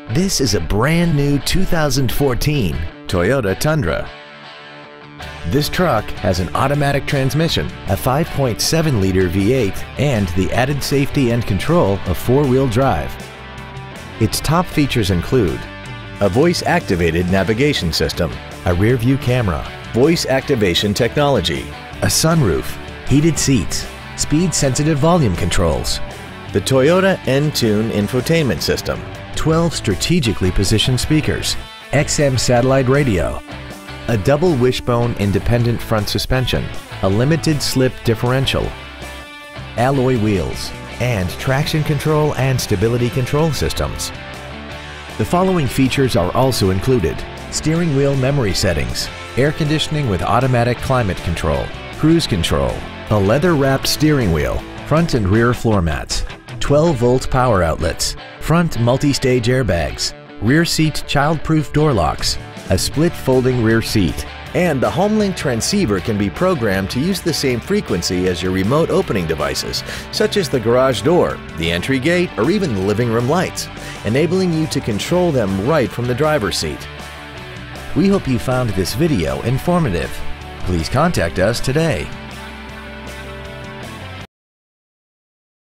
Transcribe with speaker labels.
Speaker 1: This is a brand new 2014 Toyota Tundra. This truck has an automatic transmission, a 5.7-liter V8, and the added safety and control of four-wheel drive. Its top features include a voice-activated navigation system, a rear-view camera, voice activation technology, a sunroof, heated seats, speed-sensitive volume controls, the Toyota Entune infotainment system, 12 strategically positioned speakers, XM satellite radio, a double wishbone independent front suspension, a limited slip differential, alloy wheels, and traction control and stability control systems. The following features are also included: steering wheel memory settings, air conditioning with automatic climate control, cruise control, a leather-wrapped steering wheel, front and rear floor mats, 12-volt power outlets, front multi-stage airbags, rear seat child-proof door locks, a split folding rear seat, and the HomeLink transceiver can be programmed to use the same frequency as your remote opening devices, such as the garage door, the entry gate, or even the living room lights, enabling you to control them right from the driver's seat. We hope you found this video informative. Please contact us today.